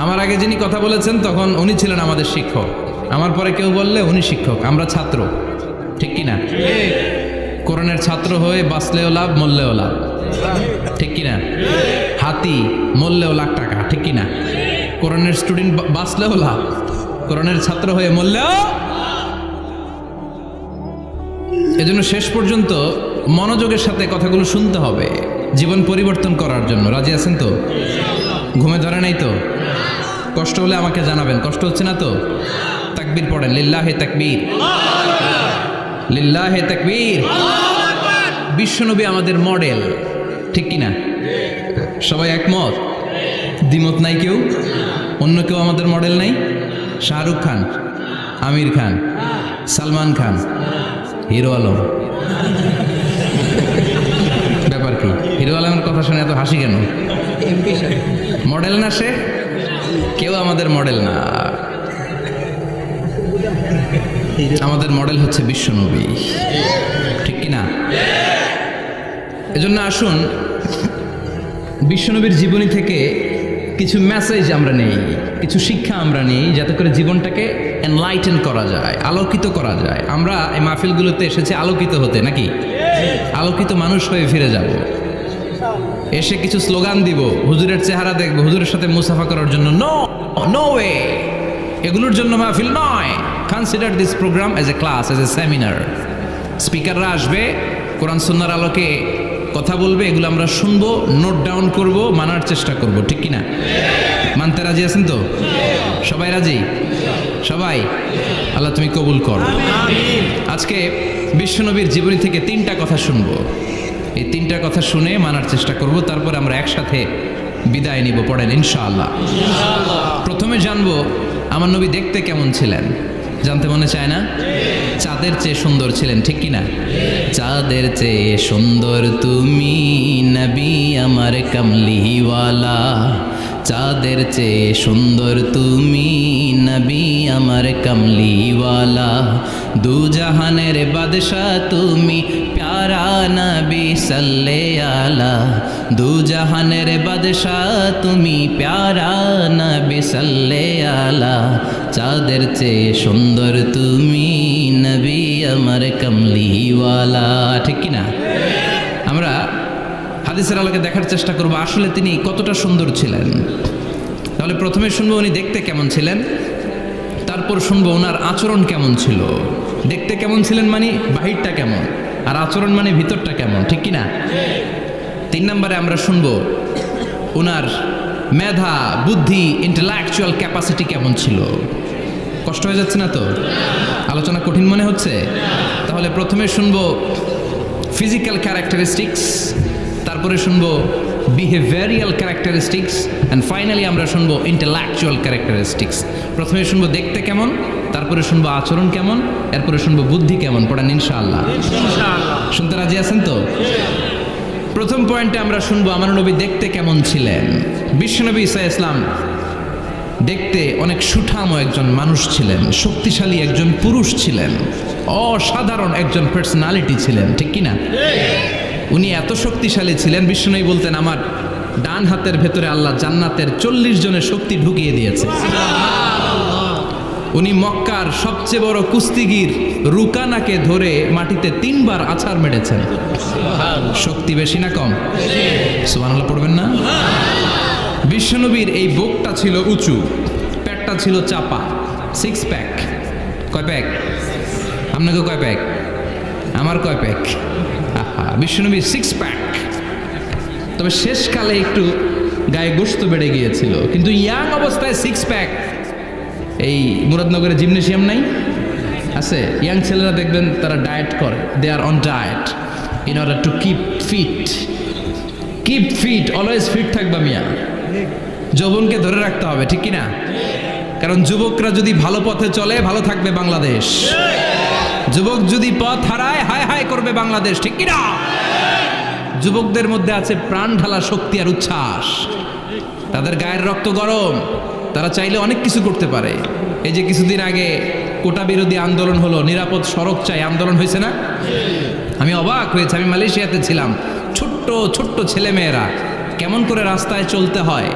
আমার আগে যিনি কথা বলেছেন তখন উনি ছিলেন আমাদের শিক্ষক, আমার পরে কেউ বললে উনি শিক্ষক, আমরা ছাত্র, ঠিক কিনা? কোরআনের ছাত্র হয়ে বাঁচলেও লাভ, মরলেও লাভ, ঠিক কিনা? হাতি মরলেও লাখ টাকা, ঠিক কিনা? কোরআনের স্টুডেন্ট বাঁচলেও লাভ, কোরআনের ছাত্র হয়ে মরলেও। এজন্য শেষ পর্যন্ত মনোযোগের সাথে কথাগুলো শুনতে হবে জীবন পরিবর্তন করার জন্য। রাজি আছেন তো? ঘুমে ধরে নাই তো? কষ্ট হলে আমাকে জানাবেন। কষ্ট হচ্ছে না তো? তাকবীর পড়েন, লিল্লাহে তাকবীর, লিল্লাহে তাকবীর। বিশ্বনবী আমাদের মডেল, ঠিক কিনা? সবাই একমত? দ্বিমত নাই কেউ? অন্য কেউ আমাদের মডেল নাই? শাহরুখ খান, আমির খান, সালমান খান, হিরো আলম। ব্যাপার কি? হিরো আলমের কথা শুনে এত হাসি কেন? মডেল না সে? কেউ আমাদের মডেল না। আমাদের মডেল হচ্ছে বিশ্বনবী, ঠিক কিনা? এজন্য আসুন বিশ্বনবীর জীবনী থেকে কিছু মেসেজ আমরা নেই, কিছু শিক্ষা আমরা নেই, যাতে করে জীবনটাকে এনলাইটেন করা যায়, আলোকিত করা যায়। আমরা এই মাহফিলগুলোতে এসেছি আলোকিত হতে, নাকি? আলোকিত মানুষ হয়ে ফিরে যাব। এসে কিছু স্লোগান দিব, হুজুরের চেহারা দেখবো, হুজুরের সাথে মুসাফা করার জন্য নো, নো ওয়ে। এগুলোর জন্য মাহফিল নয়। Consider this program as a class, as a seminar. স্পিকাররা আসবে, কোরআন সুন্নাহর আলোকে কথা বলবে, এগুলো আমরা শুনবো, নোট ডাউন করব, মানার চেষ্টা করব, ঠিক কিনা? মানতে রাজি আছেন তো? সবাই রাজি? সবাই? আল্লাহ তুমি কবুল করো। আজকে বিশ্বনবীর জীবনী থেকে 3টা কথা শুনবো। এই 3টা কথা শুনে মানার চেষ্টা করব, তারপর আমরা একসাথে বিদায় নিব। পড়েন ইনশাআল্লাহ। প্রথমে জানবো আমার নবী দেখতে কেমন ছিলেন। জানতে মনে চায় না? চাঁদের চেয়ে সুন্দর ছিলেন, ঠিক কি না? চাঁদের চেয়ে সুন্দর তুমি নবী আমার কামলিওয়ালা, চাঁদের চেয়ে সুন্দর তুমি নবী আমার কামলিওয়ালা, দু জাহানের বাদশাহ তুমি প্যারা নবী সাল্লে আলা, দু জাহানের বাদশাহ তুমি প্যারা নবী সাল্লে আলা, চাঁদের চেয়ে সুন্দর তুমি নবী আমার কামলিওয়ালা, ঠিক কি না? আমরা হাদিসের আলোকে দেখার চেষ্টা করব আসলে তিনি কতটা সুন্দর ছিলেন। তাহলে প্রথমে শুনবো উনি দেখতে কেমন ছিলেন, তারপর শুনবো ওনার আচরণ কেমন ছিল। দেখতে কেমন ছিলেন মানে বাহিরটা কেমন, আর আচরণ মানে ভিতরটা কেমন, ঠিক কি না? 3 নম্বরে আমরা শুনবো ওনার মেধা, বুদ্ধি, ইন্টেলেকচুয়াল ক্যাপাসিটি কেমন ছিল। কষ্ট হয়ে যাচ্ছে না তো? আলোচনা কঠিন মনে হচ্ছে? তাহলে প্রথমে শুনবো ফিজিক্যাল ক্যারেক্টারিস্টিক্স, তারপরে শুনবো বিহেভিয়ারিয়াল ক্যারেক্টারিস্টিক্স, অ্যান্ড ফাইনালি আমরা শুনবো ইন্টেলেকচুয়াল ক্যারেক্টারিস্টিক্স। প্রথমে শুনবো দেখতে কেমন, তারপরে শুনবো আচরণ কেমন, এরপরে শুনবো বুদ্ধি কেমন। পড়েন ইনশাআল্লাহ। শুনতে রাজি আছেন তো? প্রথম পয়েন্টে আমরা শুনবো আমার নবী দেখতে কেমন ছিলেন। বিশ্বনবী ঈসা ইসলাম দেখতে অনেক সুঠাম একজন মানুষ ছিলেন, শক্তিশালী একজন পুরুষ ছিলেন, অসাধারণ একজন পার্সোনালিটি ছিলেন, ঠিক কি না? উনি এত শক্তিশালী ছিলেন, বিশ্বনবী বলতেন আমার ডান হাতের ভেতরে আল্লাহ জান্নাতের 40 জনের শক্তি ঢুকিয়ে দিয়েছে। উনি মক্কার সবচেয়ে বড় কুস্তিগির রুকানাকে ধরে মাটিতে 3 বার আছাড় মেরেছেন। শক্তি বেশি না কম? সুবহানাল্লাহ পড়বেন না? বিশ্বনবীর এই বুকটা ছিল উঁচু, পেটটা ছিল চাপা, 6 প্যাক। কয় প্যাক? আপনাকে কয় প্যাক? আমার কয় প্যাক? বিশ্বনবীর 6 প্যাক। তবে শেষকালে একটু গায়ে গোশত বেড়ে গিয়েছিল, কিন্তু ইয়াং অবস্থায় 6 প্যাক। এই মুরাদনগরে জিমনেশিয়াম নাই? আছে। ইয়াং ছেলেরা দেখবেন তারা ডায়েট করে, they are on diet in order to keep fit, always fit থাকবা মিয়া। যৌবনকে ধরে রাখতে হবে, ঠিক কি না? কারণ যুবকরা যদি ভালো পথে চলে ভালো থাকবে বাংলাদেশ, যুবক যদি পথ হারায় হায় হায় করবে বাংলাদেশ, ঠিক কি না? যুবকদের মধ্যে আছে প্রাণ ঢালা শক্তি আর উচ্ছ্বাস, তাদের গায়ের রক্ত গরম, তারা চাইলে অনেক কিছু করতে পারে। এই যে কিছুদিন আগে কোটা বিরোধী আন্দোলন হলো, নিরাপদ সড়ক চাই আন্দোলন হয়েছে না? আমি অবাক হয়েছি, আমি মালয়েশিয়াতে ছিলাম, ছোট্ট ছোট্ট ছেলেমেয়েরা কেমন করে রাস্তায় চলতে হয়,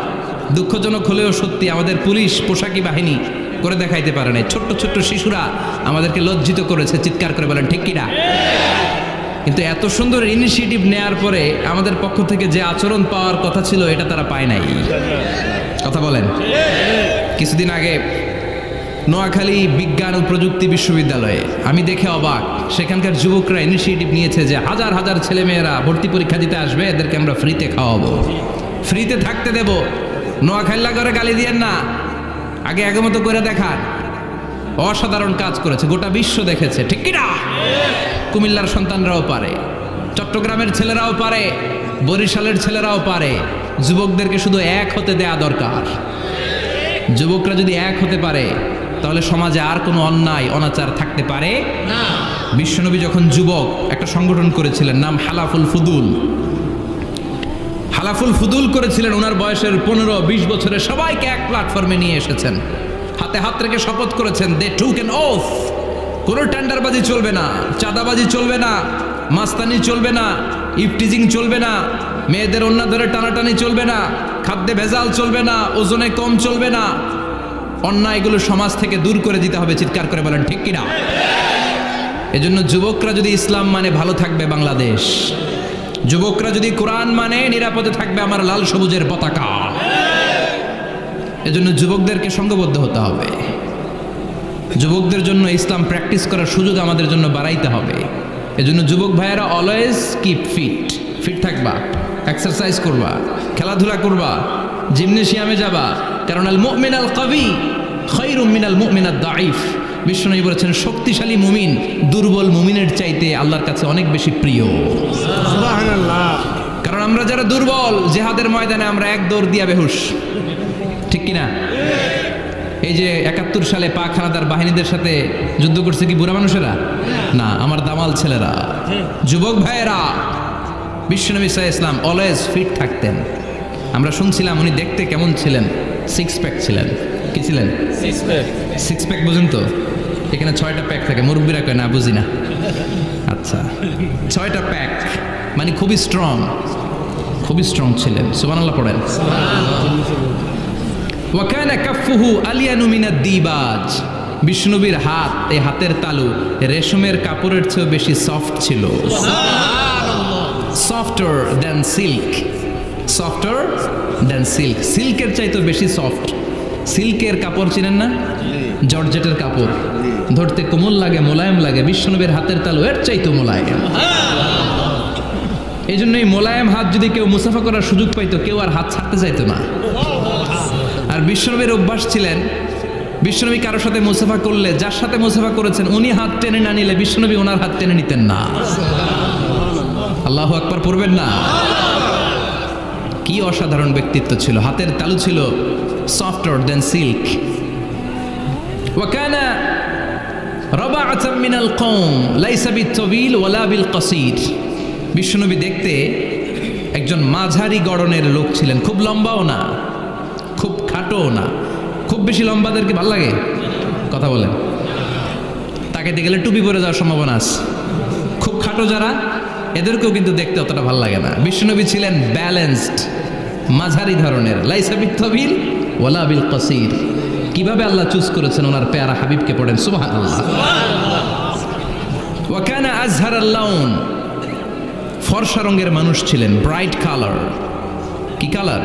দুঃখজনক হলেও সত্যি আমাদের পুলিশ পোশাকি বাহিনী করে দেখাইতে পারে না। ছোট্ট ছোট্ট শিশুরা আমাদেরকে লজ্জিত করেছে, চিৎকার করে বলেন ঠিক কিনা? কিন্তু এত সুন্দর ইনিশিয়েটিভ নেয়ার পরে আমাদের পক্ষ থেকে যে আচরণ পাওয়ার কথা ছিল এটা তারা পায় নাই। কথা বলেন। কিছুদিন আগে নোয়াখালী বিজ্ঞান ও প্রযুক্তি বিশ্ববিদ্যালয়ে আমি দেখে অবাক, সেখানকার যুবকরা ইনিশিয়েটিভ নিয়েছে যে হাজার হাজার ছেলেমেয়েরা ভর্তি পরীক্ষা দিতে আসবে, এদেরকে আমরা ফ্রিতে খাওয়াবো, ফ্রিতে থাকতে দেব। নোয়াখালী করে গালি দিয়েন না, আগে আগের মতো করে দেখান। অসাধারণ কাজ করেছে, গোটা বিশ্ব দেখেছে, ঠিক কিনা? কুমিল্লার সন্তানরাও পারে, চট্টগ্রামের ছেলেরাও পারে, বরিশালের ছেলেরাও পারে। যুবকদেরকে শুধু এক হতে দেয়া দরকার। যুবকরা যদি এক হতে পারে তাহলে সমাজে আর কোনো অন্যায় অনাচার থাকতে পারে না। বিশ্বনবী যখন যুবক একটা সংগঠন করেছিলেন, নাম হালাফুল ফুদুল। হালাফুল ফুদুল করেছিলেন, ওনার বয়সের 15-20 বছরে সবাইকে এক প্ল্যাটফর্মে নিয়ে এসেছেন, হাতে হাত রেখে শপথ করেছেন, দে টুক অ্যান ওথ, কোনো টেন্ডারবাজি চলবে না, চাঁদাবাজি চলবে না, মাস্তানি চলবে না, ইফটিজিং চলবে না, মেয়েদের অন্য ধরে টানাটানি চলবে না, খাদ্যে ভেজাল চলবে না, ওজনে কম চলবে না, অন্যায়গুলো সমাজ থেকে দূর করে দিতে হবে। চিৎকার করে বলেন ঠিক কিনা? এজন্য যুবকরা যদি ইসলাম মানে ভালো থাকবে বাংলাদেশ, যুবকরা যদি কোরআন মানে নিরাপদে থাকবে আমার লাল সবুজের পতাকা। এজন্য যুবকদেরকে সংঘবদ্ধ হতে হবে, যুবকদের জন্য ইসলাম প্র্যাকটিস করার সুযোগ আমাদের জন্য বাড়াইতে হবে। এজন্য যুবক ভাইয়েরা অলওয়েজ কিপ ফিট থাকবা, এক্সারসাইজ করবা, খেলাধুলা করবা, জিমনেশিয়ামে যাবা। কারণ আল মুমিন আল কাবি খায়রুম মিনাল মুমিন আদ দাঈফ। বিশ্বনবী বলেছেন শক্তিশালী মুমিন দুর্বল মুমিনের চাইতে আল্লাহর কাছে অনেক বেশি প্রিয়। সুবহানাল্লাহ। কারণ আমরা যারা দুর্বল জিহাদের ময়দানে আমরা এক দৌড় দিয়া বেহুশ, ঠিক কিনা? এই যে 71 সালে পাক হানাদার বাহিনীদের সাথে যুদ্ধ করছে কি বুড়া মানুষেরা? না, আমার দামাল ছেলেরা, যুবক ভাইয়েরা। বিশ্বনবী সাল্লাল্লাহু আলাইহি ওয়াসাল্লাম অলওয়েজ ফিট থাকতেন। আমরা শুনছিলাম উনি দেখতে কেমন ছিলেন? 6 প্যাক ছিলেন। কি ছিলেন? 6 প্যাক বুঝুন তো? এখানে 6টা প্যাক থাকে, মুরব্বীরা কয় না, বুঝি না। আচ্ছা, 6টা প্যাক মানে খুবই স্ট্রং, খুবই স্ট্রং ছিলেন। সুবহানাল্লাহ পড়েন। ওয়া কানা কাফফুহু আলিয়ানু মিনাদ দিবাজ। বিষ্ণুবীর হাত, এই হাতের তালু রেশমের কাপড়ের চেয়ে বেশি সফট ছিল। Softer than silk, softer than silk. সিল্কের চাইতে বেশি সফট। সিল্কের কাপড় চিনেন না? জর্জেটের কাপড় ধরতে কোমল লাগে, মোলায়েম লাগে। বিষ্ণুবীর হাতের তালু এর চাইতে মোলায়েম। এই জন্য এই মোলায়েম হাত যদি কেউ মুসাফা করার সুযোগ পাইতো, কেউ আর হাত ছাড়তে চাইতো না। আর বিশ্বনবীর অভ্যাস ছিলেন, বিশ্বনবী কারোর সাথে মুসাফা করলে, যার সাথে মুসাফা করেছেন উনি হাত টেনে না নিলে বিশ্বনবী ওনার হাত টেনে নিতেন না। আল্লাহু আকবার পড়বেন না? কি অসাধারণ ব্যক্তিত্ব ছিল। হাতের তালু ছিল সফটার দেন সিল্ক। ওয়া কানা রাবাআতাম মিনাল কওম লাইসা বিত-তাবিল ওয়ালা বিল কাসীর। বিশ্বনবী দেখতে একজন মাঝারি গড়নের লোক ছিলেন, খুব লম্বাও না, খুব খাটোও না। খুব বেশি লম্বাদেরকে ভালো লাগে? কথা বলেন। তাকাইতে গেলে টুপি পরে যাওয়ার সম্ভাবনা আছে। খুব খাটো যারা, এদেরকেও কিন্তু দেখতে অতটা ভালো লাগে না। বিশ্বনবী ছিলেন ব্যালেন্সড, মাঝারি ধরনের। লাইসা বিত-তাবিল ওয়ালা বিল কাসীর। কিভাবে আল্লাহ চুজ করেছেন ওনার পেয়ারা হাবিবকে, পড়েন সুবহানাল্লাহ। ওয়া কানা আযহারাল লাউন। ফর্সা রঙের মানুষ ছিলেন, ব্রাইট কালার। কি কালার?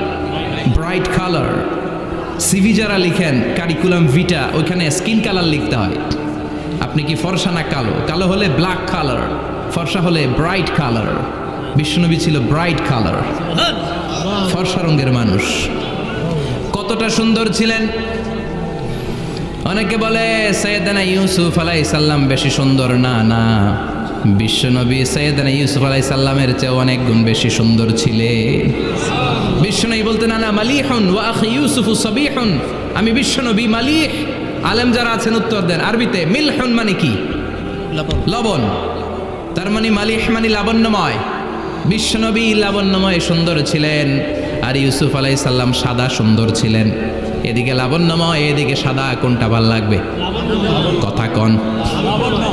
Bright colour. সিভি যারা লিখেন কারিকুলাম ভিটা, ওইখানে স্কিন কালার লিখতে হয়। আপনি কি ফর্সা না কালো? কালো হলে ব্ল্যাক কালার, ফর্সা হলে ব্রাইট কালার। বিশ্বনবী ছিল ব্রাইট কালার, ফর্সা রঙের মানুষ। কতটা সুন্দর ছিলেন! অনেকে বলে সাইয়েদনা ইউসুফ আলাইহিস সালাম বেশি সুন্দর। না না, বিশ্বনবী সাইয়েদনা ইউসুফ আলাইহিস সালামের চেয়ে অনেক গুণ বেশি সুন্দর ছিলেন। বিশ্বনবী বলতেন আনা মালিহুন ওয়া আখি ইউসুফু সাবিহুন। আমি বিশ্বনবী মালিহ। আলেম যারা আছেন উত্তর দেন আরবিতে। মিলহুন মানে কি? লবণ। তার মানে মালিহ মানে লাবণ্যময়। বিশ্বনবী লাবণ্যময় সুন্দর ছিলেন, আর ইউসুফ আলাইহিস সালাম সাদা সুন্দর ছিলেন। এদিকে লাবণ্যময়, এদিকে সাদা, কোনটা ভাল লাগবে? কথা কন।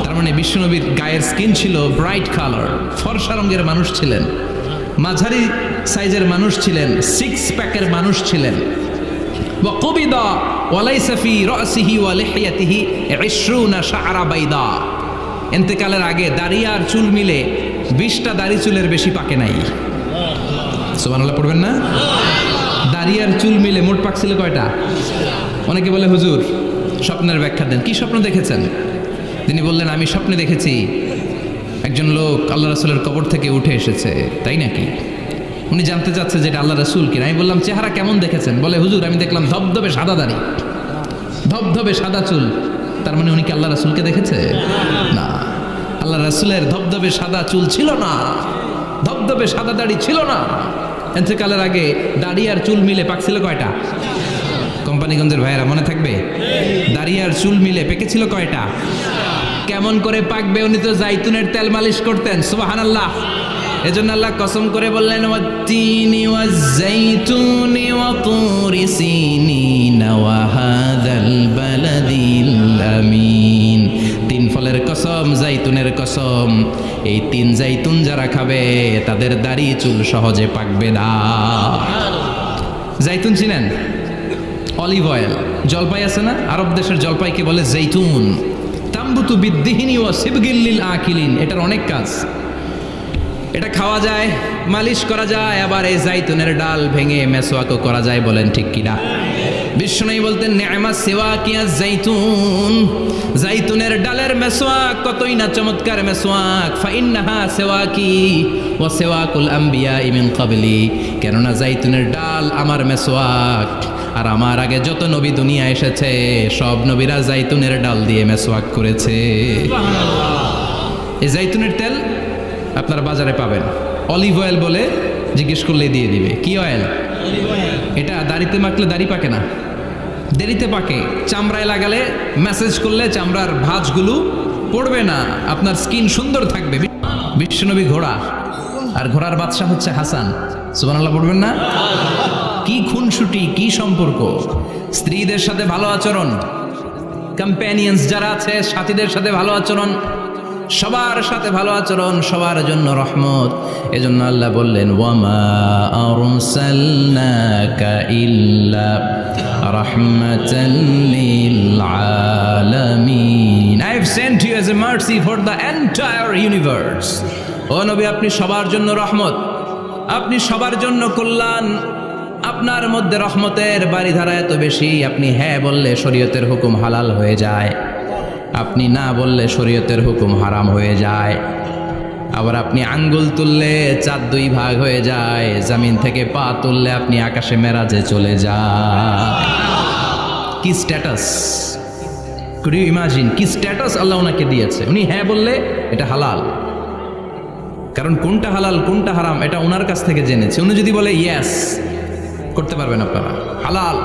তার মানে বিশ্বনবীর গায়ের স্কিন ছিল ব্রাইট কালার, ফর্সা রঙের মানুষ ছিলেন, মাঝারি সাইজের মানুষ ছিলেন, 6 প্যাকের মানুষ ছিলেন। ওয়া কুবিদা ওয়া লাইসা ফি রাসিহি ওয়া লিহিয়াতিহি 20 শা'রা বাইদা। ইন্তেকালের আগে দাড়ি আর চুল মিলে 20টা দাড়ি চুলের বেশি পাকে নাই। সুবহানাল্লাহ পড়বেন না? দাড়ি আর চুল মিলে মোট পাক ছিল কয়টা? অনেকে বলে হুজুর স্বপ্নের ব্যাখ্যা দেন। কি স্বপ্ন দেখেছেন? তিনি বললেন আমি স্বপ্নে দেখেছি একজন লোক আল্লাহ রাসূলের কবর থেকে উঠে এসেছে। তাই নাকি? উনি জানতে চাচ্ছে যে এটা আল্লাহ রাসূল কিনা। আমি বললাম চেহারা কেমন দেখেছেন? বলে হুজুর আমি দেখলাম ধবধবে সাদা দাড়ি, ধবধবে সাদা চুল। তার মানে উনি কি আল্লাহ রাসূলকে দেখেছে? না, আল্লাহ রাসূলের ধবধবে সাদা চুল ছিল না, ধবধবে সাদা দাড়ি ছিল না। ইন্তেকালের আগে দাড়ি আর চুল মিলে পাকছিল কয়টা? কোম্পানিগঞ্জের ভাইয়েরা মনে থাকবে? দাড়ি আর চুল মিলে পেকেছিল কয়টা? কেমন করে পাকবে? উনি তো জাইতুনের তেল মালিশ করতেন। সুবহানাল্লাহ। এজন্য আল্লাহ কসম করে বললেন ওয়াত্তিনি ওয়াজ-জাইতুনি ওয়া তুরি সিনিনা ওয়া হাযাল বালাদিল আমিন। 3 ফলের কসম, জাইতুনের কসম। এই 3 জাইতুন যারা খাবে তাদের দাড়ি চুল সহজে পাকবে না। জাইতুন চিনেন? Olive oil. জলপাই আছে না? আরব দেশের জলপাইকে বলে জাইতুন। তাম্বুতু বিদ্দিহিনি ওয়া সিবগিল লিল আকিলিন। এটার অনেক কাজ। এটা খাওয়া যায়, মালিশ করা যায়, আবার এই জাইতুনের ডাল ভেঙে মেসওয়াকও করা যায়। বলেন ঠিক কিনা? বিশ্বনবী বলতেন নি'মাস সিওয়াকিয়াজ জাইতুন। জাইতুনের ডালের মেসওয়াক কতই না চমৎকার মেসওয়াক। ফাইন্নাহা সিওয়াকি ওয়া সিওয়াকুল আমবিয়া মিন ক্বাবলি। কেননা জাইতুনের ডাল আমার মেসওয়াক, আর আমার আগে যত নবী দুনিয়া এসেছে সব নবীরা জাইতুনের ডাল দিয়ে মেসওয়াক করেছে। এই জাইতুনের তেল আপনারা বাজারে পাবেন। অলিভ অয়েল বলে জিজ্ঞেস করলে দিয়ে দিবে। কি অয়েল? এটা দাড়িতে মাখলে দাড়ি পাকে না। দেরিতে পাকে, চামড়ায় লাগালে মেসেজ করলে চামড়ার ভাঁজগুলো পড়বে না, আপনার স্কিন সুন্দর থাকবে। বিশ্বনবী ঘোড়া, আর ঘোড়ার বাদশা হচ্ছে হাসান। সুবহানাল্লাহ পড়বেন না? কি খুনসুটি, কি সম্পর্ক! স্ত্রীদের সাথে ভালো আচরণ, কম্প্যানিয়ন্স যারা আছে সাথীদের সাথে ভালো আচরণ, সবার সাথে ভালো আচরণ, সবার জন্য রহমত। এজন্য আল্লাহ বললেন, ওয়ামা আরসালনাকা ইল্লা রাহমাতাল লিল আলামিন। I have sent you as a mercy for the entire universe. ও নবী, আপনি সবার জন্য রহমত, আপনি সবার জন্য কল্যাণ। আপনার মধ্যে রহমতের বাড়িধারা এত বেশি, আপনি হ্যাঁ বললে শরীয়তের হুকুম হালাল হয়ে যায়, আপনি না বললে শরীয়তের হুকুম হারাম হয়ে যায়। আবার আপনি আঙ্গুল তুললে চাঁদ দুই ভাগ হয়ে যায়, জমিন থেকে পা তুললে আপনি আকাশে মেরাজে চলে যান। কি স্ট্যাটাস! কুড ইউ ইমাজিন কি স্ট্যাটাস আল্লাহ ওনাকে দিয়েছে? উনি হ্যাঁ বললে এটা হালাল, কারণ কোনটা হালাল কোনটা হারাম এটা ওনার কাছ থেকে জেনেছে। উনি যদি বলে ইয়েস, করতে পারবেন আপনারা, হালাল,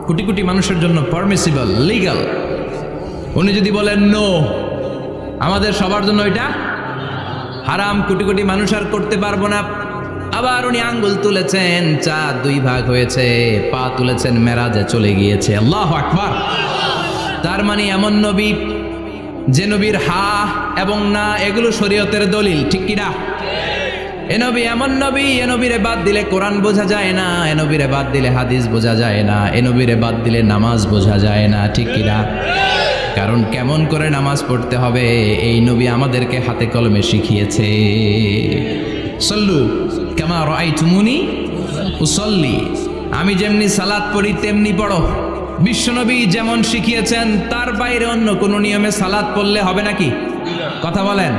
কোটি কোটি মানুষের জন্য পারমিসিবল, লিগ্যাল। উনি যদি বলেন নো, আমাদের সবার জন্য এটা হারাম, কোটি কোটি মানুষ আর করতে পারবো না। আবার উনি আঙ্গুল তুলেছেন, চাঁদ দুই ভাগ হয়েছে, পা তুলেছেন, মেরাজে চলে গিয়েছে। আল্লাহু আকবার! তার মানে এমন নবী যে নবীর হা এবং না এগুলো শরীয়তের দলিল, ঠিক কিনা? এ নবী এমন নবী, এ নবীরে বাদ দিলে কোরআন বোঝা যায় না, এ নবীরে বাদ দিলে হাদিস বোঝা যায় না, এ নবীরে বাদ দিলে নামাজ বোঝা যায় না, ঠিক কিনা? কারণ কেমন করে নামাজ পড়তে হবে এই নবী আমাদেরকে হাতে কলমে শিখিয়েছে। সল্লু কামা রাআইতুমুনি উসাল্লি, আমি যেমনি সালাত পড়ি তেমনি পড়ো। বিশ্বনবী যেমন শিখিয়েছেন তার বাইরে অন্য কোনো নিয়মে সালাত পড়লে হবে নাকি? কথা বলেন।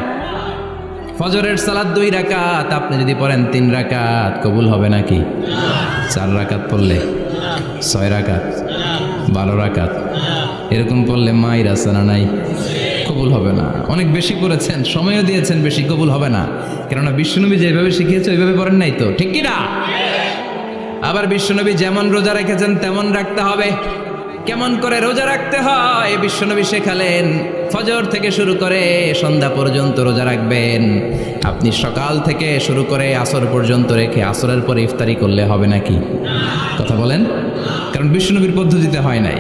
ফজরের সালাত 2 রাকাত, আপনি যদি পড়েন 3 রাকাত, কবুল হবে নাকি? 4 রাকাত পড়লে, 6 রাকাত, 12 রাকাত এরকম পড়লে মায়ের আসানা নাই, কবুল হবে না। অনেক বেশি করেছেন, সময়ও দিয়েছেন বেশি, কবুল হবে না। কেননা বিশ্বনবী যেভাবে শিখিয়েছে ওইভাবে পড়েন নাই তো, ঠিক কিনা? আবার বিশ্বনবী যেমন রোজা রেখেছেন তেমন রাখতে হবে। কেমন করে রোজা রাখতে হয় বিশ্বনবী শেখালেন। ফজর থেকে শুরু করে সন্ধ্যা পর্যন্ত রোজা রাখবেন। আপনি সকাল থেকে শুরু করে আসর পর্যন্ত রেখে আসরের পরে ইফতারি করলে হবে নাকি? কথা বলেন। কারণ বিশ্বনবীর পদ্ধতিতে হয় নাই।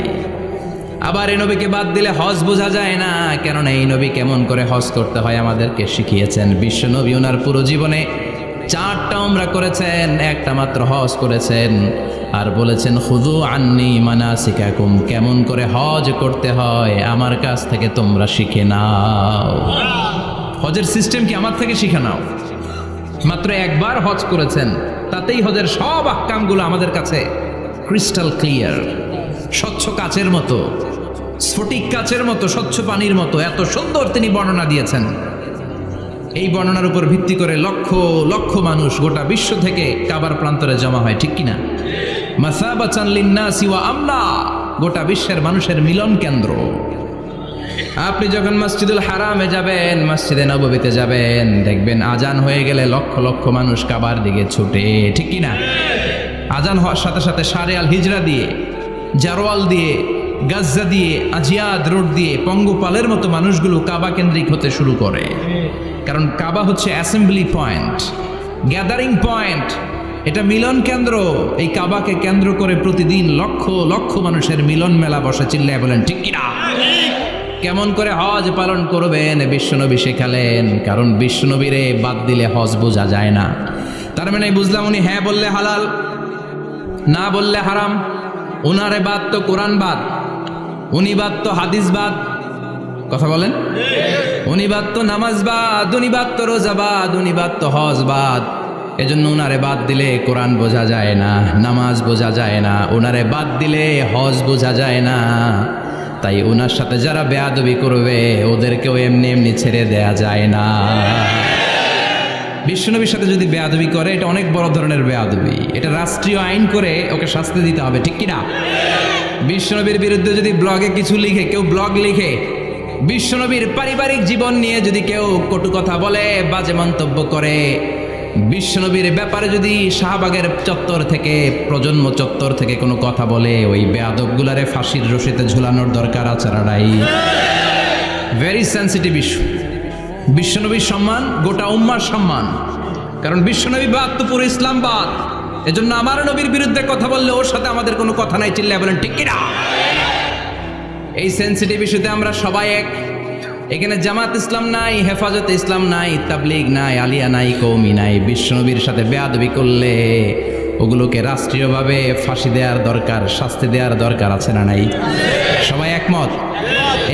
আবার এই নবীকে বাদ দিলে হজ বোঝা যায় না, কেননা এই নবী কেমন করে হজ করতে হয় আমাদেরকে শিখিয়েছেন। বিশ্বনবী ওনার পুরো জীবনে 4টা উমরা করেছেন, একটা মাত্র হজ করেছেন। আর বলেছেন খুযু আন্নী মানাসিকাকুম, কেমন করে হজ করতে হয় আমার কাছ থেকে তোমরা শিখে নাও। হজের সিস্টেম কি আমার থেকে শিখে নাও। মাত্র একবার হজ করেছেন, তাতেই হজের সব আহকামগুলো আমাদের কাছে ক্রিস্টাল ক্লিয়ার, স্বচ্ছ কাচের মতো, স্ফটিক কাচের মতো, স্বচ্ছ পানির মতো, এত সুন্দর তিনি বর্ণনা দিয়েছেন। এই বর্ণনার উপর ভিত্তি করে লক্ষ লক্ষ মানুষ গোটা বিশ্ব থেকে কাবার প্রান্তরে জমা হয়, ঠিক কিনা? মাসাবাতান লিন্নাসি ওয়া আমনা, গোটা বিশ্বের মানুষের মিলন কেন্দ্র। আপনি যখন মসজিদুল হারামে যাবেন, মসজিদে নববীতে যাবেন, দেখবেন আজান হয়ে গেলে লক্ষ লক্ষ মানুষ কাবার দিকে ছুটে, ঠিক কিনা? আজান হওয়ার সাথে সাথে শারে আল হিজরা দিয়ে, জারওয়াল দিয়ে, গাজ্জা দিয়ে, আজিয়াদ রোড দিয়ে পঙ্গপালের মতো মানুষগুলো কাবা কেন্দ্রিক হতে শুরু করে। কারণ কাবা হচ্ছে অ্যাসেম্বলি পয়েন্ট, গ্যাদারিং পয়েন্ট, এটা মিলন কেন্দ্র। এই কাবাকে কেন্দ্র করে প্রতিদিন লক্ষ লক্ষ মানুষের মিলন মেলা বসে। চিল্লায় বলেন ঠিক কিনা? কেমন করে হজ পালন করবেন বিশ্বনবী শেখালেন। কারণ বিশ্বনবীরে বাদ দিলে হজ বোঝা যায় না। তার মানে বুঝলাম উনি হ্যাঁ বললে হালাল, না বললে হারাম। উনারে বাদ তো কোরআন বাদ, উনি বাদ তো হাদিস বাদ। কথা বলেন। উনি বাদ তো নামাজ বাদ, উনি বাদ তো রোজা বাদ, উনি বাদ তো হজ বাদ। এজন্য উনারে বাদ দিলে কোরআন বোঝা যায় না, নামাজ বোঝা যায় না, উনারে বাদ দিলে হজ বোঝা যায় না। তাই উনার সাথে যারা বেয়াদবি করবে ওদেরকেও এমনি এমনি ছেড়ে দেয়া যায় না। বিশ্বনবীর সাথে যদি বেয়াদবি করে এটা অনেক বড় ধরনের বেয়াদবি, এটা রাষ্ট্রীয় আইন করে ওকে শাস্তি দিতে হবে, ঠিক কিনা? বিশ্বনবীর বিরুদ্ধে যদি ব্লগে কিছু লিখে, কেউ ব্লগ লিখে, বিশ্বনবীর পারিবারিক জীবন নিয়ে যদি কেউ কটু কথা বলে, বাজে মন্তব্য করে, বিশ্বনবীর ব্যাপারে যদি শাহবাগের চত্বর থেকে, প্রজন্ম চত্বর থেকে কোনো কথা বলে, ওই বেয়াদবগুলারে ফাঁসির রশিতে ঝুলানোর দরকার আছে না নাই? Very sensitive issue. বিশ্বনবীর সম্মান গোটা উম্মার সম্মান, কারণ বিশ্বনবী বাদ তো পুরো ইসলাম বাদ। এজন্য আমার নবীর বিরুদ্ধে কথা বললে ওর সাথে আমাদের কোনো কথা নাই, চিল্লায় বলেন ঠিক কিনা? এই সেন্সিটিভ ইস্যুতে আমরা সবাই এক। এখানে জামাত ইসলাম নাই, হেফাজতে ইসলাম নাই, তাবলিগ নাই, আলিয়া নাই, কওমি নাই। বিশ্বনবীর সাথে বেয়াদবি করলে ওগুলোকে রাষ্ট্রীয়ভাবে ফাঁসি দেওয়ার দরকার, শাস্তি দেওয়ার দরকার আছে না নাই? সবাই একমত?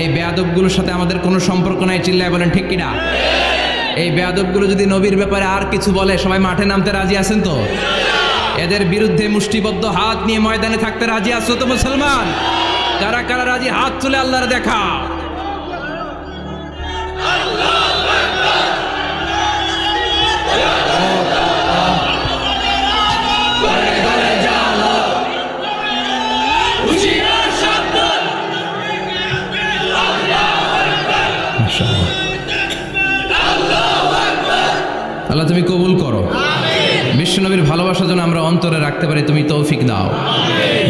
এই বেয়াদবগুলোর সাথে আমাদের কোনো সম্পর্ক নাই, চিল্লায় বলেন ঠিক কিনা? এই বেয়াদবগুলো যদি নবীর ব্যাপারে আর কিছু বলে সবাই মাঠে নামতে রাজি আছেন তো? এদের বিরুদ্ধে মুষ্টিবদ্ধ হাত নিয়ে ময়দানে থাকতে রাজি আছো তো মুসলমান? কারা কারা রাজি হাত তুলে আল্লাহর দেখা? আল্লাহ তুমি কবুল করো। বিশ্বনবীর ভালোবাসা যেন আমরা অন্তরে রাখতে পারি, তুমি তৌফিক দাও।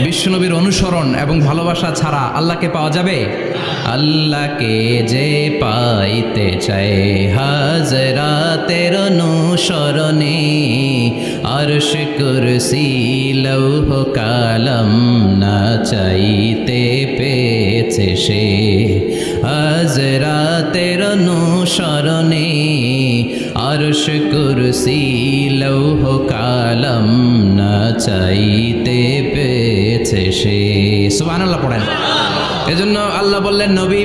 বিশ্বনবীর অনুসরণ এবং ভালোবাসা ছাড়া আল্লাহকে পাওয়া যাবে? আল্লাহকে যে পাইতে চায় হাজরাতের অনুসরণে, আরশ কুরসি লৌহ কালাম না চাইতে পেয়েছে সে। হাজরাতের অনুসরণে আরশ কুরসি লৌহ কালাম না চাইতে পেয়েছে সে। সুবহানাল্লাহ পড়েন। এজন্য আল্লাহ বললেন, নবী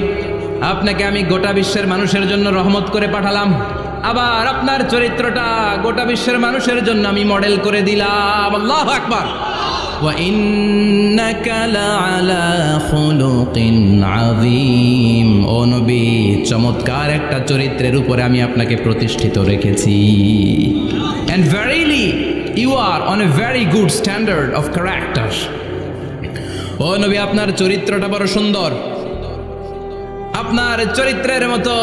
আপনাকে আমি গোটা বিশ্বের মানুষের জন্য রহমত করে পাঠালাম, আবার আপনার চরিত্রটা গোটা বিশ্বের মানুষের জন্য আমি মডেল করে দিলাম। আল্লাহু আকবার। ওয়া ইন্নাকা লাআলা খুলুকিন আযীম। ও নবী, চমৎকার একটা চরিত্রের উপরে আমি আপনাকে প্রতিষ্ঠিত রেখেছি। And verily you are on a very good standard of character. ও নবী, আপনার চরিত্রটা বড় সুন্দর, আপনার চরিত্রের মতো